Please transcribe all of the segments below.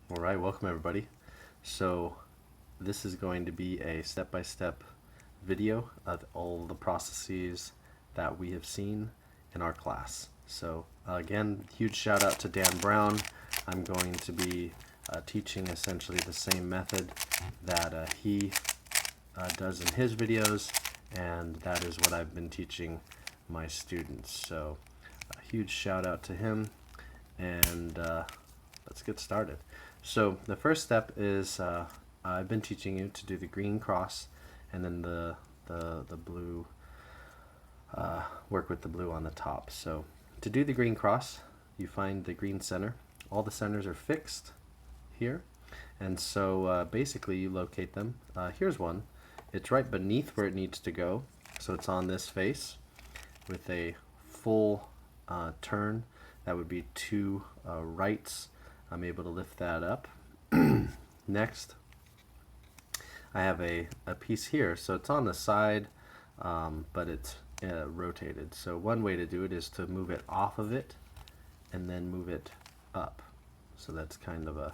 All right, welcome everybody. So this is going to be a step-by-step video of all the processes that we have seen in our class. So again, huge shout out to Dan Brown. I'm going to be teaching essentially the same method that he does in his videos, and that is what I've been teaching my students. So a huge shout out to him, and let's get started. So the first step is I've been teaching you to do the green cross, and then the blue, work with the blue on the top. So to do the green cross, you find the green center. All the centers are fixed here, and so basically you locate them. Here's one. It's right beneath where it needs to go, so it's on this face with a full turn. That would be two rights. I'm able to lift that up. Next, I have a piece here, so it's on the side, but it's rotated. So one way to do it is to move it off of it and then move it up. So that's kind of a,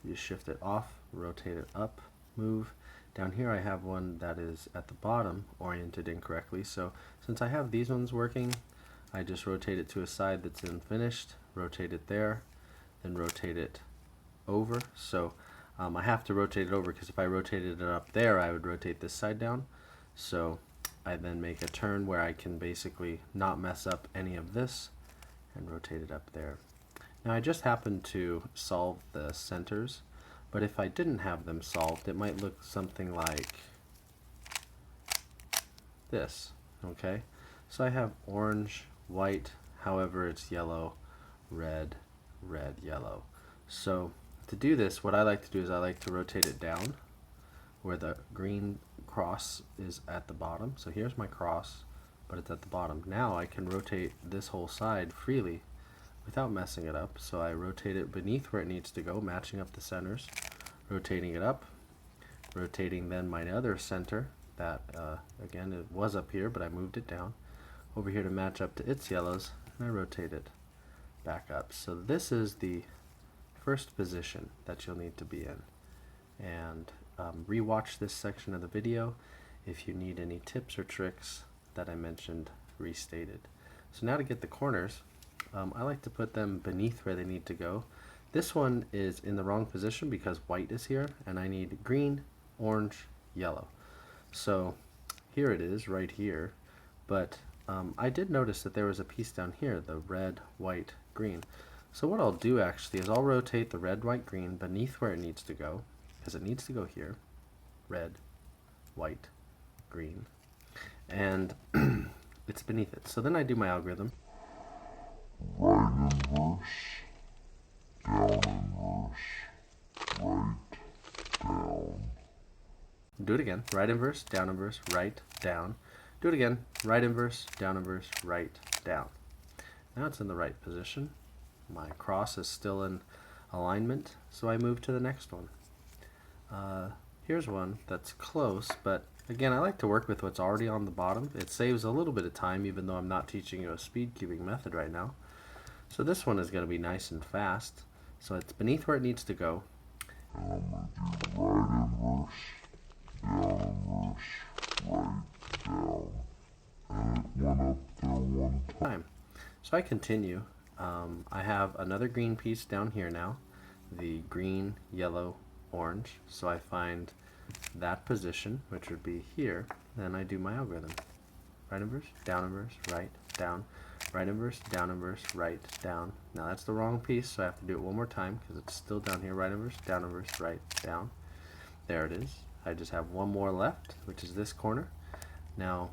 you shift it off, rotate it up, move. Down here I have one that is at the bottom, oriented incorrectly. So since I have these ones working, I just rotate it to a side that's unfinished, rotate it there, then rotate it over. So I have to rotate it over because if I rotated it up there, I would rotate this side down. So I then make a turn where I can basically not mess up any of this and rotate it up there. Now I just happened to solve the centers, but if I didn't have them solved, it might look something like this. Okay, so I have orange, white, however it's yellow, red, red, yellow. So to do this, what I like to do is I like to rotate it down where the green cross is at the bottom. So here's my cross, but it's at the bottom. Now I can rotate this whole side freely without messing it up. So I rotate it beneath where it needs to go, matching up the centers, rotating it up, rotating then my other center that again, it was up here, but I moved it down over here to match up to its yellows, and I rotate it back up. So this is the first position that you'll need to be in. And rewatch this section of the video if you need any tips or tricks that I mentioned restated. So now to get the corners, I like to put them beneath where they need to go. This one is in the wrong position because white is here, and I need green, orange, yellow. So here it is right here, but I did notice that there was a piece down here, the red, white, green. So what I'll do actually is I'll rotate the red, white, green beneath where it needs to go, because it needs to go here. Red, white, green, and it's beneath it. So then I do my algorithm. Right inverse, down inverse, right, down. Do it again. Right inverse, down inverse, right, down. Do it again. Right inverse, down inverse, right, down. Now it's in the right position. My cross is still in alignment, so I move to the next one. Here's one that's close, but again, I like to work with what's already on the bottom. It saves a little bit of time, even though I'm not teaching you a speed cubing method right now. So this one is going to be nice and fast. So it's beneath where it needs to go. And I'm going to do right inverse, down inverse, right, down. And it went up there one time. So I continue. I have another green piece down here now, the green, yellow, orange. So I find that position, which would be here, then I do my algorithm. Right inverse, right, down, right inverse, right, down. Now that's the wrong piece, so I have to do it one more time because it's still down here. Right inverse, right, down. There it is. I just have one more left, which is this corner. Now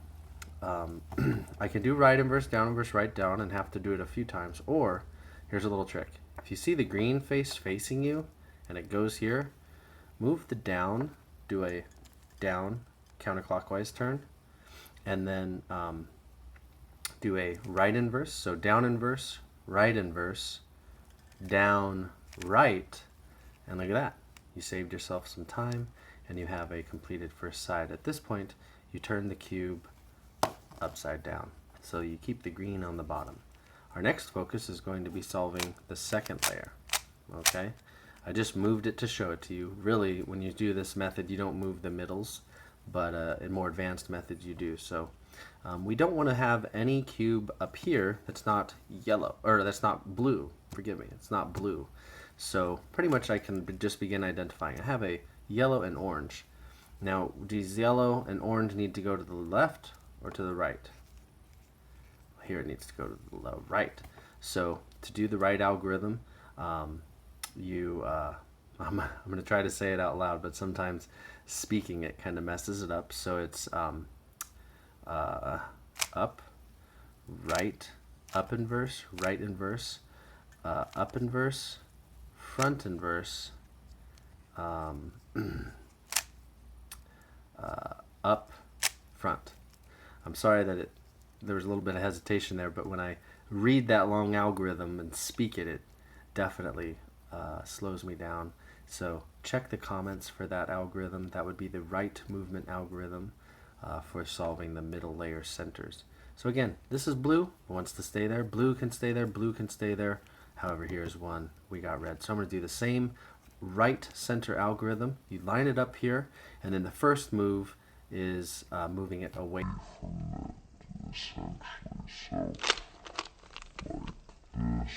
I can do right inverse, right, down, and have to do it a few times. Or here's a little trick. If you see the green face facing you and it goes here, move the down, do a down counterclockwise turn, and then do a right inverse. So down inverse, down, right, and look at that. You saved yourself some time and you have a completed first side. At this point, you turn the cube upside down. So you keep the green on the bottom. Our next focus is going to be solving the second layer. Okay, I just moved it to show it to you. Really, when you do this method, you don't move the middles, but in more advanced methods you do. So we don't want to have any cube up here that's not yellow, or that's not blue. Forgive me, it's not blue. So pretty much I can just begin identifying. I have a yellow and orange. Now, these yellow and orange need to go to the left or to the right? Here it needs to go to the right. So to do the right algorithm, I'm going to try to say it out loud, but sometimes speaking it kind of messes it up. So it's up, right, up inverse, right inverse, up inverse, front inverse, up, front. I'm sorry that there was a little bit of hesitation there, but when I read that long algorithm and speak it, it definitely slows me down. So check the comments for that algorithm. That would be the right movement algorithm for solving the middle layer centers. So again, this is blue, wants to stay there. Blue can stay there, blue can stay there. However, here's one, we got red. So I'm going to do the same right center algorithm. You line it up here, and then the first move is moving it away from it, essentially. So, like this.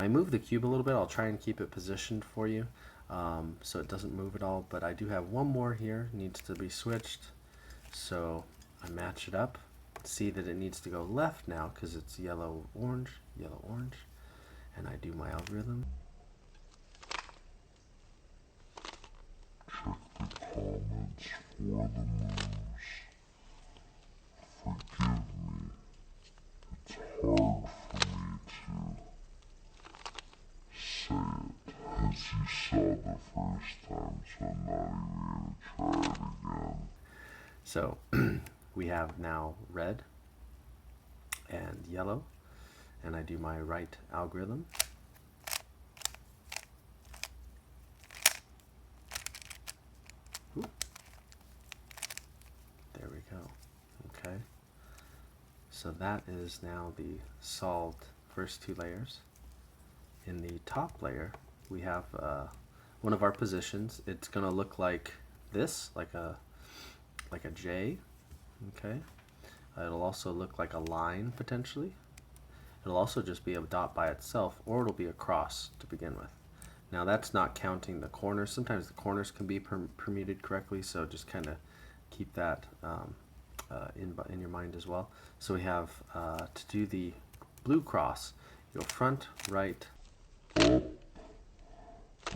I move the cube a little bit. I'll try and keep it positioned for you so it doesn't move at all, but I do have one more here, needs to be switched. So I match it up, see that it needs to go left now because it's yellow, orange, and I do my algorithm. Check the comments for the moves. Forgive me, it's hard for me to say it as you saw the first time, so I'm not even going to try it again. So we have now red and yellow, and I do my right algorithm. Ooh. There we go. Okay. So that is now the solved first two layers. In the top layer, we have one of our positions. It's going to look like this, like a J. Okay. It'll also look like a line potentially. It'll also just be a dot by itself, or it'll be a cross to begin with. Now that's not counting the corners. Sometimes the corners can be permuted correctly, so just kind of keep that in your mind as well. So we have to do the blue cross, you go front, right, up,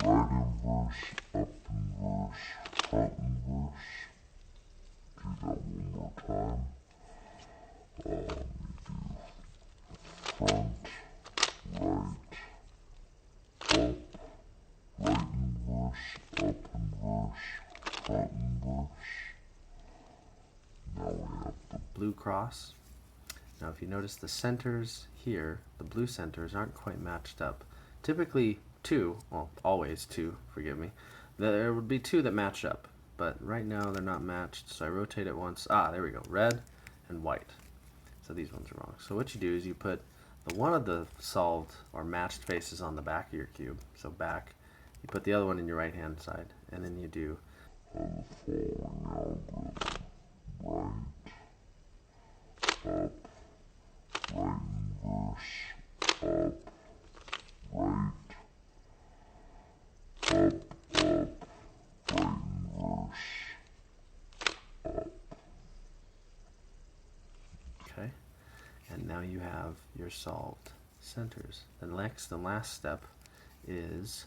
right inverse, up inverse, front inverse. Do that one more time. You do front, right, up, right inverse, up inverse, front inverse. Now we have the blue cross. Now if you notice the centers here, the blue centers aren't quite matched up. Typically two, well always two, forgive me, there would be two that match up, but right now they're not matched, so I rotate it once. Ah, there we go, red and white. So these ones are wrong. So what you do is you put one of the solved or matched faces on the back of your cube, so back, you put the other one in your right hand side, and then you do following algorithm. Right, up, right inverse, up, right, up, right inverse, up. okay, and now you have your solved centers. The next and last step is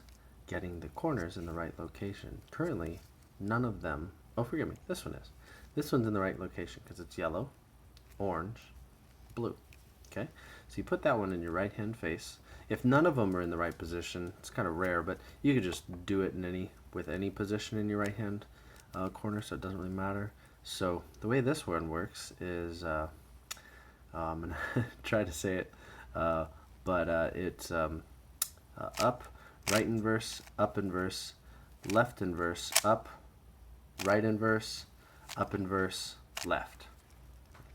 getting the corners in the right location. Currently, none of them, oh forgive me, this one is. This one's in the right location because it's yellow, orange, blue. Okay, so you put that one in your right hand face. If none of them are in the right position, it's kind of rare, but you could just do it in with any position in your right hand corner, so it doesn't really matter. So the way this one works is, I'm going to try to say it, but it's up, right inverse, up inverse, left inverse, up, right inverse, up inverse, left.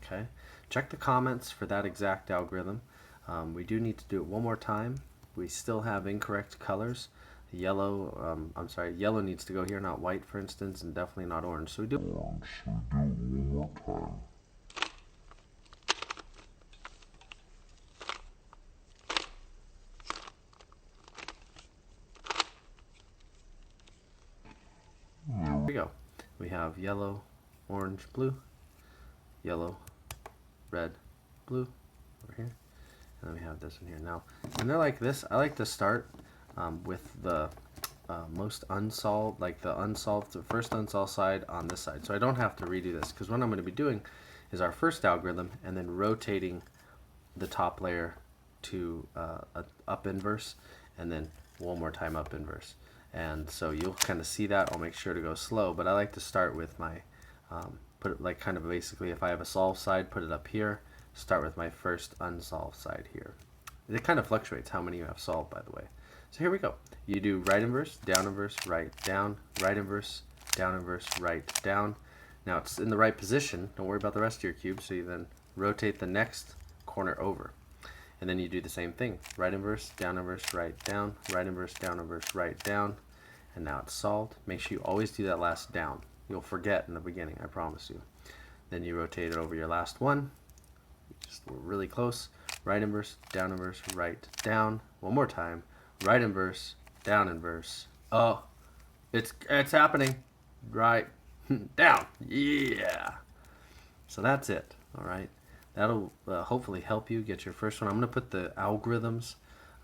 Okay, check the comments for that exact algorithm. We do need to do it one more time. We still have incorrect colors. Yellow, yellow needs to go here, not white, for instance, and definitely not orange. So we do orange. So we do it one more time. There we go. We have yellow, orange, blue, yellow, red, blue over here, and then we have this one here. Now, when they're like this, I like to start with the most unsolved, like the first unsolved side on this side. So I don't have to redo this, because what I'm going to be doing is our first algorithm and then rotating the top layer to up inverse, and then one more time up inverse. And so you'll kind of see that. I'll make sure to go slow, but I like to start with my put it like kind of basically, if I have a solved side, put it up here, start with my first unsolved side here. It kind of fluctuates how many you have solved, by the way. So here we go. You do right inverse, right, down, right inverse, right, down. Now it's in the right position. Don't worry about the rest of your cube. So you then rotate the next corner over. And then you do the same thing. Right inverse, right, down, right inverse, right, down. And now it's solved. Make sure you always do that last down. You'll forget in the beginning, I promise you. Then you rotate it over your last one. Just really close. Right inverse, right, down. One more time. Right inverse, down inverse. Oh, it's happening. Right, down. Yeah. So that's it. All right. That'll hopefully help you get your first one. I'm going to put the algorithms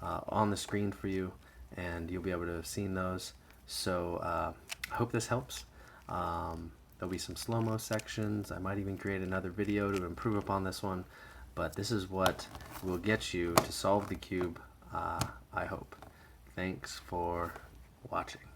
on the screen for you, and you'll be able to have seen those. So I hope this helps. There'll be some slow-mo sections. I might even create another video to improve upon this one. But this is what will get you to solve the cube, I hope. Thanks for watching.